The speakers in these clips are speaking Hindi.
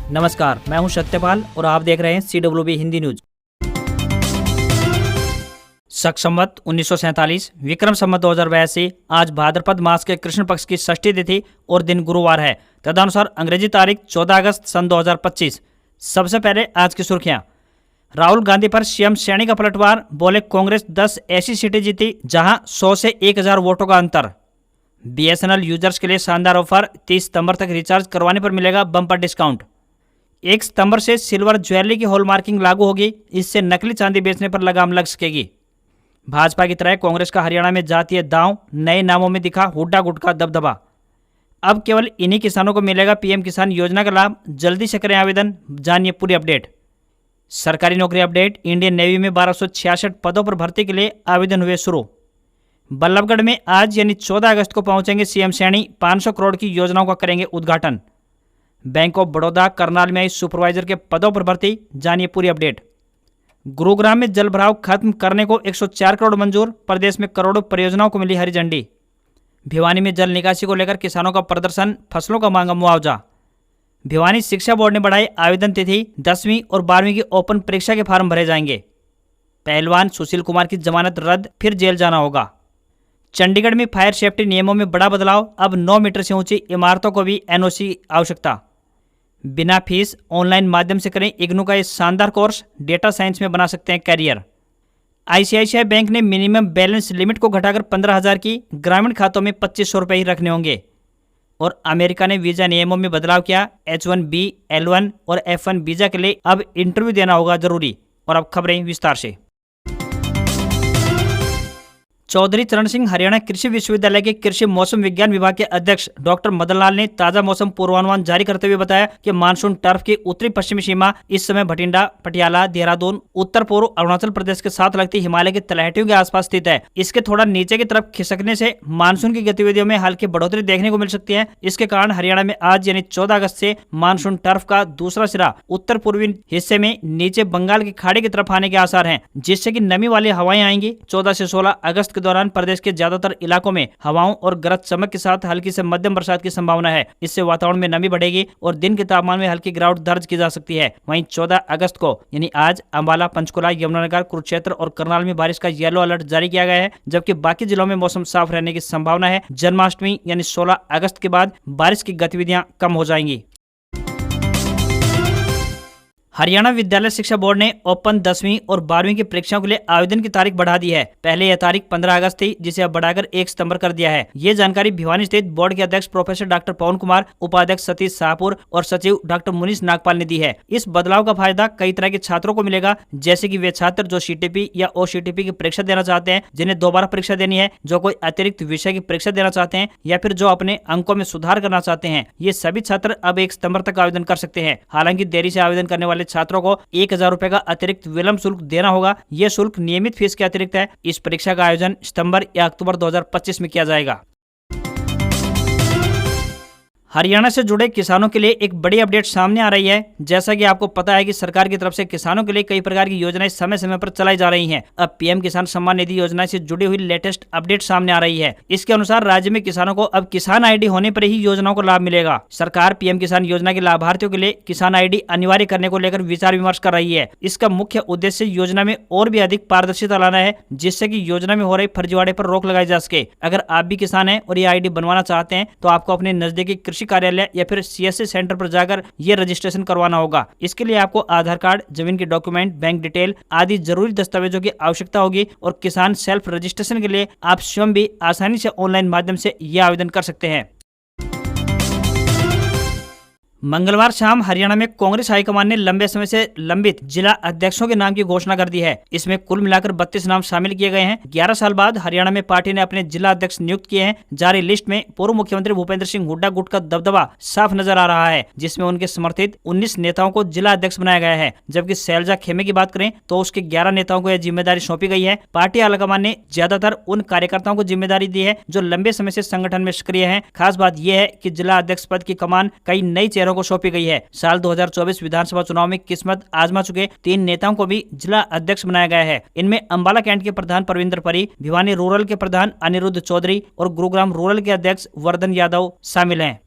नमस्कार, मैं हूं सत्यपाल और आप देख रहे हैं CWB हिंदी न्यूज। शक संवत 1947 विक्रम संवत 2082 आज भाद्रपद मास के कृष्ण पक्ष की षष्ठी तिथि और दिन गुरुवार है। तदनुसार अंग्रेजी तारीख 14 अगस्त सन 2025। सबसे पहले आज की सुर्खियां। राहुल गांधी पर सीएम सैनी का पलटवार, बोले कांग्रेस 10 ऐसी सीटें जीती जहां 100 से 1000 वोटों का अंतर। BSNL यूजर्स के लिए शानदार ऑफर, 30 सितंबर तक रिचार्ज करवाने पर मिलेगा बम्पर डिस्काउंट। 1 सितंबर से सिल्वर ज्वेलरी की हॉलमार्किंग लागू होगी, इससे नकली चांदी बेचने पर लगाम लग सकेगी। भाजपा की तरह कांग्रेस का हरियाणा में जातीय दांव, नए नामों में दिखा हुड्डा गुट का दबदबा। अब केवल इन्हीं किसानों को मिलेगा पीएम किसान योजना का लाभ, जल्दी से करें आवेदन, जानिए पूरी अपडेट। सरकारी नौकरी अपडेट, इंडियन नेवी में 1266 पदों पर भर्ती के लिए आवेदन हुए शुरू। बल्लभगढ़ में आज यानी 14 अगस्त को पहुंचेंगे सीएम सैनी, 500 करोड़ की योजनाओं का करेंगे उद्घाटन। बैंक ऑफ बड़ौदा करनाल में आई सुपरवाइजर के पदों पर भर्ती, जानिए पूरी अपडेट। गुरुग्राम में जल भराव खत्म करने को 104 करोड़ मंजूर, प्रदेश में करोड़ों परियोजनाओं को मिली हरी झंडी। भिवानी में जल निकासी को लेकर किसानों का प्रदर्शन, फसलों का मांगा मुआवजा। भिवानी शिक्षा बोर्ड ने बढ़ाई आवेदन तिथि, 10वीं और 12वीं की ओपन परीक्षा के फार्म भरे जाएंगे। पहलवान सुशील कुमार की जमानत रद्द, फिर जेल जाना होगा। चंडीगढ़ में फायर सेफ्टी नियमों में बड़ा बदलाव, अब 9 मीटर से ऊंची इमारतों को भी NOC आवश्यकता। बिना फीस ऑनलाइन माध्यम से करें इग्नू का ये शानदार कोर्स, डेटा साइंस में बना सकते हैं कैरियर। ICICI बैंक ने मिनिमम बैलेंस लिमिट को घटाकर 15,000 की, ग्रामीण खातों में 2500 रुपये ही रखने होंगे। और अमेरिका ने वीजा नियमों में बदलाव किया, H1B, L1 और F1 वीजा के लिए अब इंटरव्यू देना होगा जरूरी। और अब खबरें विस्तार से। चौधरी चरण सिंह हरियाणा कृषि विश्वविद्यालय के कृषि मौसम विज्ञान विभाग के अध्यक्ष डॉक्टर मदन लाल ने ताजा मौसम पूर्वानुमान जारी करते हुए बताया कि मानसून टर्फ की उत्तरी पश्चिमी सीमा इस समय भटिंडा, पटियाला, देहरादून, उत्तर पूर्व अरुणाचल प्रदेश के साथ लगती हिमालय की तलहटियों के आसपास स्थित है। इसके थोड़ा नीचे की तरफ खिसकने से मानसून की गतिविधियों में हल्की बढ़ोतरी देखने को मिल सकती है। इसके कारण हरियाणा में आज यानी 14 अगस्त से मानसून टर्फ का दूसरा सिरा उत्तर पूर्वी हिस्से में नीचे बंगाल की खाड़ी की तरफ आने के आसार हैं, जिससे कि नमी वाली हवाएं आएंगी। 14 से 16 अगस्त के दौरान प्रदेश के ज्यादातर इलाकों में हवाओं और गरज चमक के साथ हल्की से मध्यम बरसात की संभावना है। इससे वातावरण में नमी बढ़ेगी और दिन के तापमान में हल्की गिरावट दर्ज की जा सकती है। वहीं 14 अगस्त को यानी आज अंबाला, पंचकुला, यमुनानगर, कुरुक्षेत्र और करनाल में बारिश का येलो अलर्ट जारी किया गया है, जबकि बाकी जिलों में मौसम साफ रहने की संभावना है। जन्माष्टमी यानी 16 अगस्त के बाद बारिश की गतिविधियां कम हो जाएंगी। हरियाणा विद्यालय शिक्षा बोर्ड ने ओपन 10वीं और 12वीं की परीक्षाओं के लिए आवेदन की तारीख बढ़ा दी है। पहले यह तारीख 15 अगस्त थी, जिसे अब बढ़ाकर 1 सितंबर कर दिया है। ये जानकारी भिवानी स्थित बोर्ड के अध्यक्ष प्रोफेसर डॉक्टर पवन कुमार, उपाध्यक्ष सतीश शाहपुर और सचिव डॉक्टर मुनीष नागपाल ने दी है। इस बदलाव का फायदा कई तरह के छात्रों को मिलेगा, जैसे कि वे छात्र जो CTP या OCTP की परीक्षा देना चाहते हैं, जिन्हें दोबारा परीक्षा देनी है, जो कोई अतिरिक्त विषय की परीक्षा देना चाहते हैं या फिर जो अपने अंकों में सुधार करना चाहते हैं। ये सभी छात्र अब 1 सितंबर तक आवेदन कर सकते हैं। हालांकि देरी से आवेदन करने वाले छात्रों को 1000 रुपए का अतिरिक्त विलंब शुल्क देना होगा। यह शुल्क नियमित फीस के अतिरिक्त है। इस परीक्षा का आयोजन सितंबर या अक्टूबर 2025 में किया जाएगा। हरियाणा से जुड़े किसानों के लिए एक बड़ी अपडेट सामने आ रही है। जैसा कि आपको पता है कि सरकार की तरफ से किसानों के लिए कई प्रकार की योजनाएं समय समय पर चलाई जा रही हैं। अब PM किसान सम्मान निधि योजना से जुड़ी हुई लेटेस्ट अपडेट सामने आ रही है। इसके अनुसार राज्य में किसानों को अब किसान ID होने पर ही योजनाओं को लाभ मिलेगा। सरकार PM किसान योजना के लाभार्थियों के लिए किसान ID अनिवार्य करने को लेकर विचार विमर्श कर रही है। इसका मुख्य उद्देश्य योजना में और भी अधिक पारदर्शिता लाना है, जिससे कि योजना में हो रही फर्जीवाड़े पर रोक लगाई जा सके। अगर आप भी किसान हैं और ये ID बनवाना चाहते हैं तो आपको अपने नजदीकी कार्यालय या फिर CSC सेंटर पर जाकर ये रजिस्ट्रेशन करवाना होगा। इसके लिए आपको आधार कार्ड, जमीन के डॉक्यूमेंट, बैंक डिटेल आदि जरूरी दस्तावेजों की आवश्यकता होगी। और किसान सेल्फ रजिस्ट्रेशन के लिए आप स्वयं भी आसानी से ऑनलाइन माध्यम से यह आवेदन कर सकते हैं। मंगलवार शाम हरियाणा में कांग्रेस हाईकमान ने लंबे समय से लंबित जिला अध्यक्षों के नाम की घोषणा कर दी है। इसमें कुल मिलाकर 32 नाम शामिल किए गए हैं। 11 साल बाद हरियाणा में पार्टी ने अपने जिला अध्यक्ष नियुक्त किए हैं। जारी लिस्ट में पूर्व मुख्यमंत्री भूपेंद्र सिंह हुड्डा गुट का दबदबा साफ नजर आ रहा है, जिसमें उनके समर्थित 19 नेताओं को जिला अध्यक्ष बनाया गया है। जबकि शैलजा खेमे की बात करें तो उसके 11 नेताओं को यह जिम्मेदारी सौंपी गई है। पार्टी आलाकमान ने ज्यादातर उन कार्यकर्ताओं को जिम्मेदारी दी है जो लंबे समय से संगठन में सक्रिय हैं। खास बात यह है कि जिला अध्यक्ष पद की कमान कई नई चेहरों को सौंपी गई है। साल 2024 विधानसभा चुनाव में किस्मत आजमा चुके 3 नेताओं को भी जिला अध्यक्ष बनाया गया है। इनमें अंबाला कैंट के प्रधान परविंदर परी, भिवानी रूरल के प्रधान अनिरुद्ध चौधरी और गुरुग्राम रूरल के अध्यक्ष वर्धन यादव शामिल हैं।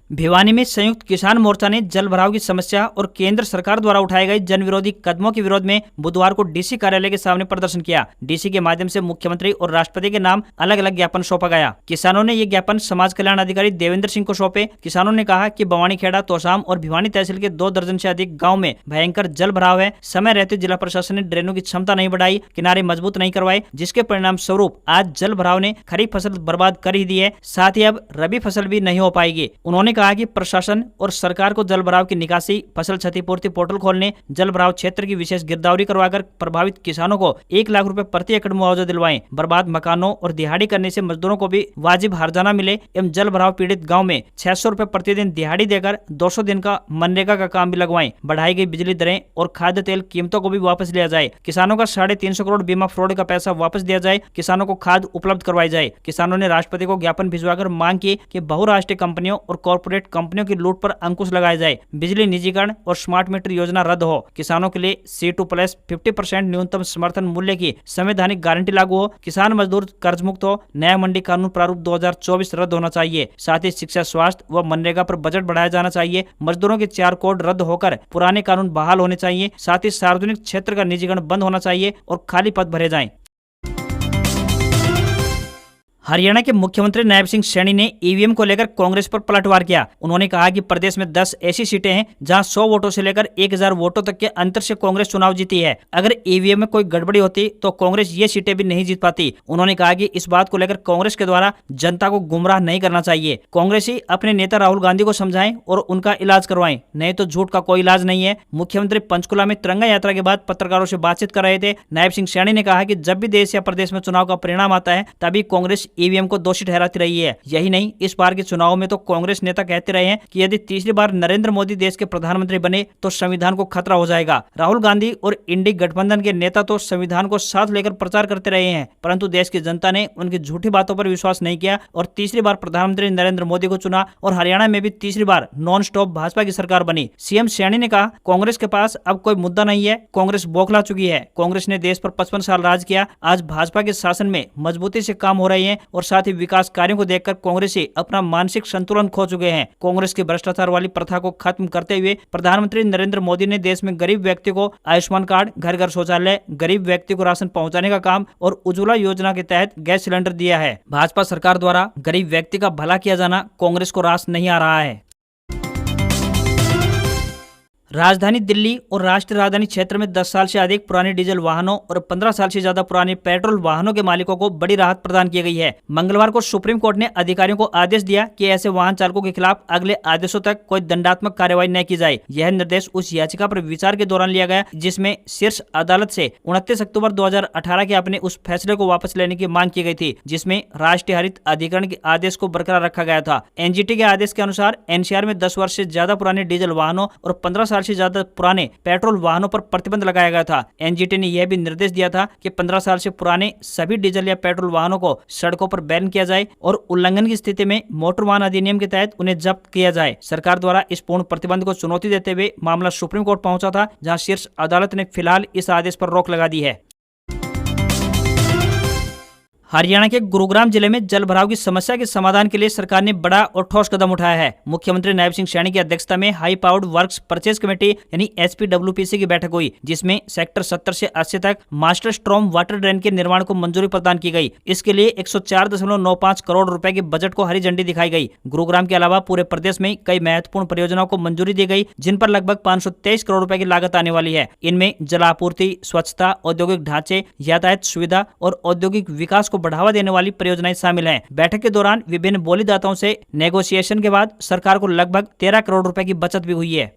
भिवानी में संयुक्त किसान मोर्चा ने जल भराव की समस्या और केंद्र सरकार द्वारा उठाए गए जन विरोधी कदमों के विरोध में बुधवार को डीसी कार्यालय के सामने प्रदर्शन किया। डीसी के माध्यम से मुख्यमंत्री और राष्ट्रपति के नाम अलग अलग ज्ञापन सौंपा गया। किसानों ने ये ज्ञापन समाज कल्याण अधिकारी देवेंद्र सिंह को सौंपे। किसानों ने कहा कि बवानीखेड़ा, तोशाम और भिवानी तहसील के 2 दर्जन से अधिक गाँव में भयंकर जल भराव है। समय रहते जिला प्रशासन ने ड्रेनों की क्षमता नहीं बढ़ाई, किनारे मजबूत नहीं करवाए, जिसके परिणाम स्वरूप आज जल भराव ने खरीफ फसल बर्बाद कर ही दी है। साथ ही अब रबी फसल भी नहीं हो पाएगी। उन्होंने कहा कि प्रशासन और सरकार को जल भराव की निकासी, फसल क्षतिपूर्ति पोर्टल खोलने, जल भराव क्षेत्र की विशेष गिरदावरी करवाकर प्रभावित किसानों को 1 लाख रुपए प्रति एकड़ मुआवजा दिलवाएं। बर्बाद मकानों और दिहाड़ी करने से मजदूरों को भी वाजिब हर्जाना मिले एवं जल भराव पीड़ित गाँव में 600 रुपए प्रतिदिन दिहाड़ी देकर 200 दिन का मनरेगा का काम भी लगवाएं। बढ़ाई गई बिजली दरें और खाद्य तेल कीमतों को भी वापस लिया जाए। किसानों का 350 करोड़ बीमा फ्रॉड का पैसा वापस दिया जाए। किसानों को खाद उपलब्ध करवाई जाए। किसानों ने राष्ट्रपति को ज्ञापन भिजवाकर मांग की कि बहुराष्ट्रीय कंपनियों और कॉर्पोरेट कंपनियों की लूट पर अंकुश लगाया जाए। बिजली निजीकरण और स्मार्ट मीटर योजना रद्द हो। किसानों के लिए C2+ 50% न्यूनतम समर्थन मूल्य की संवैधानिक गारंटी लागू हो। किसान मजदूर कर्ज मुक्त हो। नया मंडी कानून प्रारूप 2024 रद्द होना चाहिए। साथ ही शिक्षा, स्वास्थ्य व मनरेगा पर बजट बढ़ाया जाना चाहिए। मजदूरों के 4 कोड रद्द होकर पुराने कानून बहाल होने चाहिए। साथ ही सार्वजनिक क्षेत्र का निजीकरण बंद होना चाहिए और खाली पद भरे जाएं। हरियाणा के मुख्यमंत्री नायब सिंह सैनी ने ईवीएम को लेकर कांग्रेस पर पलटवार किया। उन्होंने कहा कि प्रदेश में 10 ऐसी सीटें हैं जहां 100 वोटों से लेकर 1000 वोटों तक के अंतर से कांग्रेस चुनाव जीती है। अगर ईवीएम में कोई गड़बड़ी होती तो कांग्रेस ये सीटें भी नहीं जीत पाती। उन्होंने कहा कि इस बात को लेकर कांग्रेस के द्वारा जनता को गुमराह नहीं करना चाहिए। कांग्रेस ही अपने नेता राहुल गांधी को समझाएं और उनका इलाज करवाएं, नहीं तो झूठ का कोई इलाज नहीं है। मुख्यमंत्री पंचकुला में तिरंगा यात्रा के बाद पत्रकारों से बातचीत कर रहे थे। नायब सिंह सैनी ने कहा कि जब भी देश या प्रदेश में चुनाव का परिणाम आता है तभी कांग्रेस ईवीएम को दोषी ठहराती रही है। यही नहीं, इस बार के चुनाव में तो कांग्रेस नेता कहते रहे हैं कि यदि तीसरी बार नरेंद्र मोदी देश के प्रधानमंत्री बने तो संविधान को खतरा हो जाएगा। राहुल गांधी और इंडी गठबंधन के नेता तो संविधान को साथ लेकर प्रचार करते रहे हैं, परंतु देश की जनता ने उनकी झूठी बातों पर विश्वास नहीं किया और तीसरी बार प्रधानमंत्री नरेंद्र मोदी को चुना और हरियाणा में भी तीसरी बार नॉन स्टॉप भाजपा की सरकार बनी। सीएम सैनी ने कहा, कांग्रेस के पास अब कोई मुद्दा नहीं है। कांग्रेस बौखला चुकी है। कांग्रेस ने देश पर 55 साल राज किया। आज भाजपा के शासन में मजबूती से काम हो रहे हैं और साथ ही विकास कार्यों को देखकर कांग्रेसी अपना मानसिक संतुलन खो चुके हैं। कांग्रेस की भ्रष्टाचार वाली प्रथा को खत्म करते हुए प्रधानमंत्री नरेंद्र मोदी ने देश में गरीब व्यक्ति को आयुष्मान कार्ड, घर घर शौचालय, गरीब व्यक्ति को राशन पहुंचाने का काम और उज्ज्वला योजना के तहत गैस सिलेंडर दिया है। भाजपा सरकार द्वारा गरीब व्यक्ति का भला किया जाना कांग्रेस को रास नहीं आ रहा है। राजधानी दिल्ली और राष्ट्रीय राजधानी क्षेत्र में 10 साल से अधिक पुराने डीजल वाहनों और 15 साल से ज्यादा पुराने पेट्रोल वाहनों के मालिकों को बड़ी राहत प्रदान की गई है। मंगलवार को सुप्रीम कोर्ट ने अधिकारियों को आदेश दिया कि ऐसे वाहन चालकों के खिलाफ अगले आदेशों तक कोई दंडात्मक कार्रवाई न की जाए। यह निर्देश उस याचिका पर विचार के दौरान लिया गया जिसमें शीर्ष अदालत से 29 अक्टूबर 2018 के अपने उस फैसले को वापस लेने की मांग की गई थी, जिसमें राष्ट्रीय हरित अधिकरण के आदेश को बरकरार रखा गया था। एनजीटी के आदेश के अनुसार एनसीआर में 10 वर्ष से ज्यादा पुराने डीजल वाहनों और 15 साल से ज्यादा पुराने पेट्रोल वाहनों पर प्रतिबंध लगाया गया था। एनजीटी ने यह भी निर्देश दिया था कि 15 साल से पुराने सभी डीजल या पेट्रोल वाहनों को सड़कों पर बैन किया जाए और उल्लंघन की स्थिति में मोटर वाहन अधिनियम के तहत उन्हें जब्त किया जाए। सरकार द्वारा इस पूर्ण प्रतिबंध को चुनौती देते हुए मामला सुप्रीम कोर्ट पहुंचा था, जहां शीर्ष अदालत ने फिलहाल इस आदेश पर रोक लगा दी है। हरियाणा के गुरुग्राम जिले में जल भराव की समस्या के समाधान के लिए सरकार ने बड़ा और ठोस कदम उठाया है। मुख्यमंत्री नायब सिंह सैनी की अध्यक्षता में high powered works purchase committee यानी HPWPC की बैठक हुई, जिसमें सेक्टर 70 से 80 तक मास्टर स्ट्रॉम वाटर ड्रेन के निर्माण को मंजूरी प्रदान की गई। इसके लिए 104.95 करोड़ रुपए के बजट को हरी झंडी दिखाई गई। गुरुग्राम के अलावा पूरे प्रदेश में कई महत्वपूर्ण परियोजनाओं को मंजूरी दी गई, जिन पर लगभग 523 करोड़ रुपए की लागत आने वाली है। इनमें जलापूर्ति, स्वच्छता, औद्योगिक ढांचे, यातायात सुविधा और औद्योगिक विकास को बढ़ावा देने वाली परियोजनाएं शामिल हैं। बैठक के दौरान विभिन्न बोलीदाताओं से नेगोशिएशन के बाद सरकार को लगभग 13 करोड़ रुपए की बचत भी हुई है।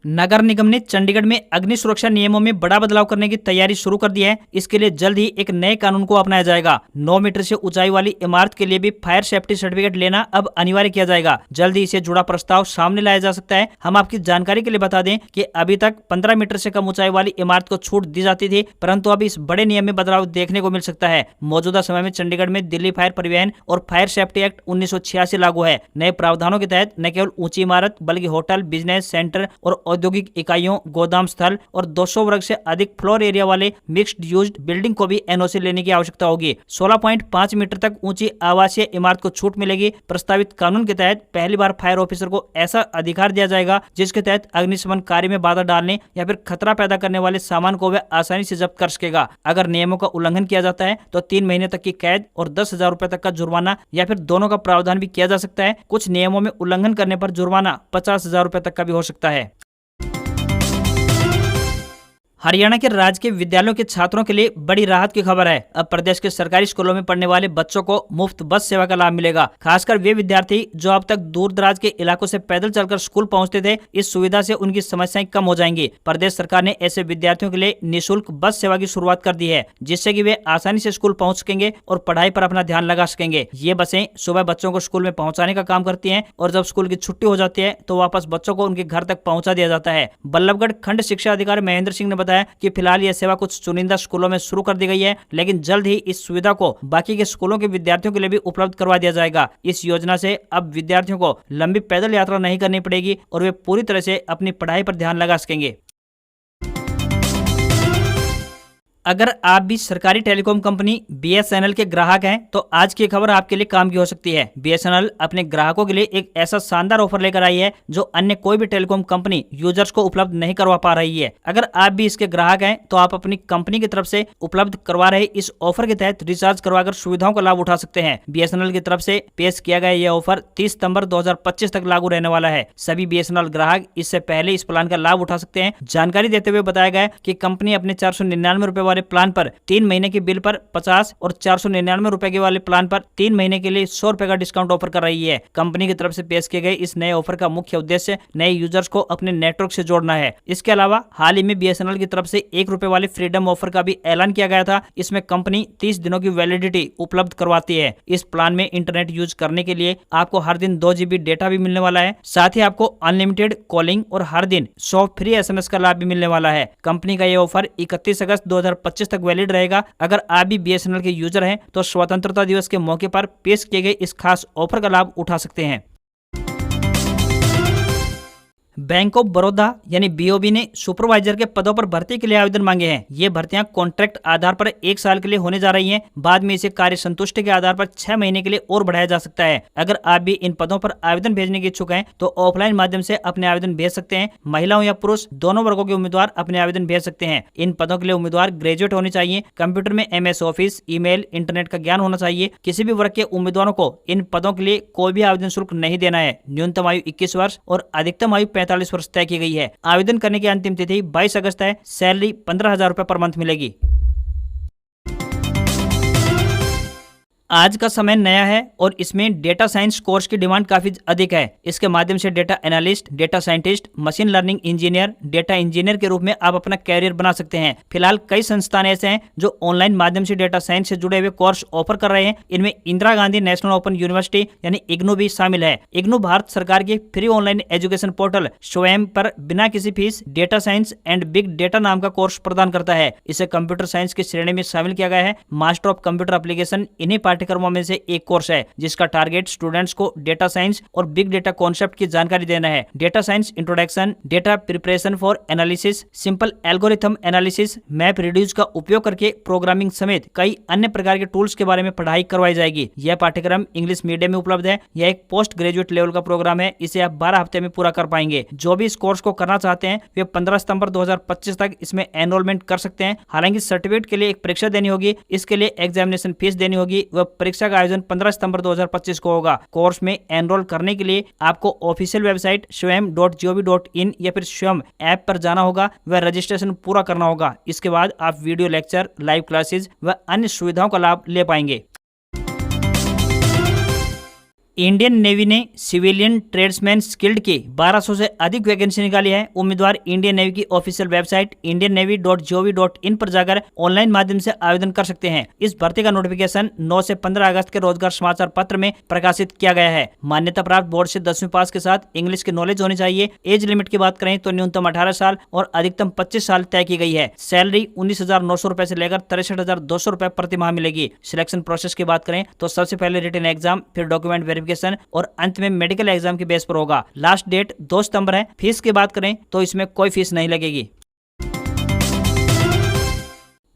नगर निगम ने चंडीगढ़ में अग्नि सुरक्षा नियमों में बड़ा बदलाव करने की तैयारी शुरू कर दी है। इसके लिए जल्द ही एक नए कानून को अपनाया जाएगा। 9 मीटर से ऊंचाई वाली इमारत के लिए भी फायर सेफ्टी सर्टिफिकेट लेना अब अनिवार्य किया जाएगा। जल्द ही इसे जुड़ा प्रस्ताव सामने लाया जा सकता है। हम आपकी जानकारी के लिए बता दें कि अभी तक 15 मीटर से कम ऊंचाई वाली इमारत को छूट दी जाती थी, परंतु अब इस बड़े नियम में बदलाव देखने को मिल सकता है। मौजूदा समय में चंडीगढ़ में दिल्ली फायर परिवहन और फायर सेफ्टी एक्ट 1986 लागू है। नए प्रावधानों के तहत न केवल ऊंची इमारत बल्कि होटल, बिजनेस सेंटर और औद्योगिक इकाइयों, गोदाम स्थल और 200 वर्ग से अधिक फ्लोर एरिया वाले मिक्स्ड यूज्ड बिल्डिंग को भी एनओसी लेने की आवश्यकता होगी। 16.5 मीटर तक ऊंची आवासीय इमारत को छूट मिलेगी। प्रस्तावित कानून के तहत पहली बार फायर ऑफिसर को ऐसा अधिकार दिया जाएगा जिसके तहत अग्निशमन कार्य में बाधा डालने या फिर खतरा पैदा करने वाले सामान को वह आसानी से जब्त कर सकेगा। अगर नियमों का उल्लंघन किया जाता है तो 3 महीने तक की कैद और 10,000 रुपए तक का जुर्माना या फिर दोनों का प्रावधान भी किया जा सकता है। कुछ नियमों में उल्लंघन करने पर जुर्माना 50,000 रुपए तक का भी हो सकता है। हरियाणा के राजकीय विद्यालयों के छात्रों के लिए बड़ी राहत की खबर है। अब प्रदेश के सरकारी स्कूलों में पढ़ने वाले बच्चों को मुफ्त बस सेवा का लाभ मिलेगा। खासकर वे विद्यार्थी जो अब तक दूर दराज के इलाकों से पैदल चलकर स्कूल पहुंचते थे, इस सुविधा से उनकी समस्याएं कम हो जाएंगी। प्रदेश सरकार ने ऐसे विद्यार्थियों के लिए निःशुल्क बस सेवा की शुरुआत कर दी है, जिससे कि वे आसानी से स्कूल पहुंच सकेंगे और पढ़ाई पर अपना ध्यान लगा सकेंगे। ये बसें सुबह बच्चों को स्कूल में पहुंचाने का काम करती हैं और जब स्कूल की छुट्टी हो जाती है तो वापस बच्चों को उनके घर तक पहुंचा दिया जाता है। बल्लभगढ़ खंड शिक्षा अधिकारी महेंद्र सिंह ने बताया कि फिलहाल यह सेवा कुछ चुनिंदा स्कूलों में शुरू कर दी गई है, लेकिन जल्द ही इस सुविधा को बाकी के स्कूलों के विद्यार्थियों के लिए भी उपलब्ध करवा दिया जाएगा। इस योजना से अब विद्यार्थियों को लंबी पैदल यात्रा नहीं करनी पड़ेगी और वे पूरी तरह से अपनी पढ़ाई पर ध्यान लगा सकेंगे। अगर आप भी सरकारी टेलीकॉम कंपनी बीएसएनएल के ग्राहक हैं तो आज की खबर आपके लिए काम की हो सकती है। बीएसएनएल अपने ग्राहकों के लिए एक ऐसा शानदार ऑफर लेकर आई है जो अन्य कोई भी टेलीकॉम कंपनी यूजर्स को उपलब्ध नहीं करवा पा रही है। अगर आप भी इसके ग्राहक हैं तो आप अपनी कंपनी की तरफ से उपलब्ध करवा रहे इस ऑफर के तहत रिचार्ज करवाकर सुविधाओं का लाभ उठा सकते हैं। बीएसएनएल की तरफ से पेश किया गया यह ऑफर 30 सितंबर 2025 तक लागू रहने वाला है। सभी बीएसएनएल ग्राहक इससे पहले इस प्लान का लाभ उठा सकते हैं। जानकारी देते हुए बताया गया कि कंपनी अपने 499 रुपए वाले प्लान पर 3 महीने के बिल पर 50 और 499 रुपए के वाले प्लान पर 3 महीने के लिए 100 रुपए का डिस्काउंट ऑफर कर रही है। कंपनी की तरफ से पेश किए गए इस नए ऑफर का मुख्य उद्देश्य नए यूजर्स को अपने नेटवर्क से जोड़ना है। इसके अलावा हाल ही में बीएसएनएल की तरफ से 1 रुपए वाले फ्रीडम ऑफर का भी ऐलान किया गया था। इसमें कंपनी 30 दिनों की वैलिडिटी उपलब्ध करवाती है। इस प्लान में इंटरनेट यूज करने के लिए आपको हर दिन 2 GB डेटा भी मिलने वाला है। साथ ही आपको अनलिमिटेड कॉलिंग और हर दिन 100 फ्री SMS का लाभ भी मिलने वाला है। कंपनी का यह ऑफर 31 अगस्त 2025 तक वैलिड रहेगा। अगर आप भी बीएसएनएल के यूजर हैं तो स्वतंत्रता दिवस के मौके पर पेश किए गए इस खास ऑफर का लाभ उठा सकते हैं। बैंक ऑफ बड़ौदा यानी बीओबी ने सुपरवाइजर के पदों पर भर्ती के लिए आवेदन मांगे हैं। ये भर्तियां कॉन्ट्रैक्ट आधार पर 1 साल के लिए होने जा रही हैं। बाद में इसे कार्य संतुष्टि के आधार पर 6 महीने के लिए और बढ़ाया जा सकता है। अगर आप भी इन पदों पर आवेदन भेजने के इच्छुक हैं तो ऑफलाइन माध्यम से अपने आवेदन भेज सकते हैं। महिलाओं या पुरुष दोनों वर्गों के उम्मीदवार अपने आवेदन भेज सकते हैं। इन पदों के लिए उम्मीदवार ग्रेजुएट होने चाहिए। कंप्यूटर में MS ऑफिस, ईमेल, इंटरनेट का ज्ञान होना चाहिए। किसी भी वर्ग के उम्मीदवारों को इन पदों के लिए कोई भी आवेदन शुल्क नहीं देना है। न्यूनतम आयु 21 वर्ष और अधिकतम आयु 45 वर्ष तय की गई है। आवेदन करने की अंतिम तिथि 22 अगस्त है। सैलरी 15,000 रुपए पर मंथ मिलेगी। आज का समय नया है और इसमें डेटा साइंस कोर्स की डिमांड काफी अधिक है। इसके माध्यम से data analyst, data scientist, machine learning engineer, data engineer के रूप में आप अपना कैरियर बना सकते हैं। फिलहाल कई संस्थान ऐसे हैं जो ऑनलाइन माध्यम से डेटा साइंस से जुड़े हुए कोर्स ऑफर कर रहे हैं। इनमें Indira Gandhi national open university यानी इग्नू भी शामिल है। इग्नू भारत सरकार की फ्री ऑनलाइन एजुकेशन पोर्टल स्वयं पर बिना किसी fees data science and big data नाम का कोर्स प्रदान करता है। इसे कंप्यूटर साइंस की श्रेणी में शामिल किया गया है। मास्टर ऑफ कंप्यूटर एप्लीकेशन इन्हीं पाठ्यक्रमों में से एक कोर्स है जिसका टारगेट स्टूडेंट्स को डेटा साइंस और बिग डेटा कॉन्सेप्ट की जानकारी देना है। Data science introduction, data preparation for analysis, simple algorithm analysis, map reduce का उपयोग करके प्रोग्रामिंग समेत कई अन्य प्रकार के टूल्स के बारे में पढ़ाई करवाई जाएगी। यह पाठ्यक्रम इंग्लिश मीडियम में उपलब्ध है। यह एक पोस्ट ग्रेजुएट लेवल का प्रोग्राम है। इसे आप 12 हफ्ते में पूरा कर पाएंगे। जो भी इस कोर्स को करना चाहते हैं वे 15 सितंबर 2025 तक इसमें एनरोलमेंट कर सकते हैं। हालांकि सर्टिफिकेट के लिए एक परीक्षा देनी होगी। इसके लिए एग्जामिनेशन फीस देनी होगी। वह परीक्षा का आयोजन 15 सितंबर 2025 को होगा। कोर्स में एनरोल करने के लिए आपको ऑफिशियल वेबसाइट swayam.gov.in या फिर स्वयं ऐप पर जाना होगा। वह रजिस्ट्रेशन पूरा करना होगा। इसके बाद आप वीडियो लेक्चर, लाइव क्लासेस व अन्य सुविधाओं का लाभ ले पाएंगे। इंडियन नेवी ने सिविलियन ट्रेड्समैन स्किल्ड की 1200 से अधिक वैकेंसी निकाली है। उम्मीदवार इंडियन नेवी की ऑफिशियल वेबसाइट indiannavy.gov.in पर जाकर ऑनलाइन माध्यम से आवेदन कर सकते हैं। इस भर्ती का नोटिफिकेशन 9 से 15 अगस्त के रोजगार समाचार पत्र में प्रकाशित किया गया है। मान्यता प्राप्त बोर्ड से 10वीं पास के साथ इंग्लिश की नॉलेज होनी चाहिए। एज लिमिट की बात करें तो न्यूनतम 18 साल और अधिकतम 25 साल तय की गई है। सैलरी 19,900 रुपए से लेकर 63,200 रुपए प्रति माह मिलेगी। सिलेक्शन प्रोसेस की बात करें तो सबसे पहले रिटन एग्जाम, फिर डॉक्यूमेंट वेरिफिकेशन क्वालिफिकेशन और अंत में मेडिकल एग्जाम की बेस पर होगा। लास्ट डेट 2 सितंबर है। फीस की बात करें तो इसमें कोई फीस नहीं लगेगी।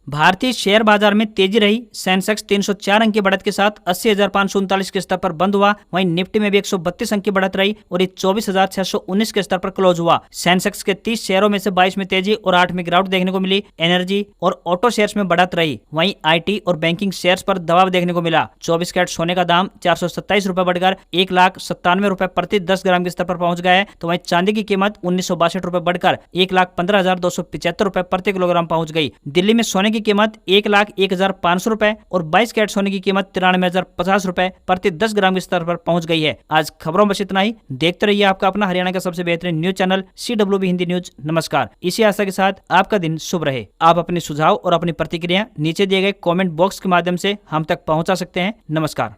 भारतीय शेयर बाजार में तेजी रही। सेंसेक्स 304 अंक की बढ़त के साथ 80,539 के स्तर पर बंद हुआ। वहीं निफ्टी में भी 132 अंक की बढ़त रही और ये 24,619 के स्तर पर क्लोज हुआ। सेंसेक्स के 30 शेयरों में से 22 में तेजी और 8 में गिरावट देखने को मिली। एनर्जी और ऑटो शेयर्स में बढ़त रही। वहीं आईटी और बैंकिंग शेयर्स पर दबाव देखने को मिला। 24 कैरेट सोने का दाम 427 रुपए बढ़कर 1,97,000 रुपए प्रति 10 ग्राम के स्तर पर पहुंच गया है। तो वहीं चांदी की कीमत 1962 रुपए बढ़कर 1,15,275 रुपए प्रति किलोग्राम पहुंच गई। दिल्ली में सोने की कीमत 1,01,500 रुपए और 22 कैरेट सोने की कीमत 93,050 रुपए प्रति 10 ग्राम के स्तर पर पहुंच गई है। आज खबरों में बस इतना ही। देखते रहिए आपका अपना हरियाणा का सबसे बेहतरीन news channel CWB Hindi news. नमस्कार। इसी आशा के साथ आपका दिन शुभ रहे। आप अपने सुझाव और अपनी प्रतिक्रिया नीचे दिए गए कमेंट बॉक्स के माध्यम से हम तक पहुंचा सकते हैं। नमस्कार।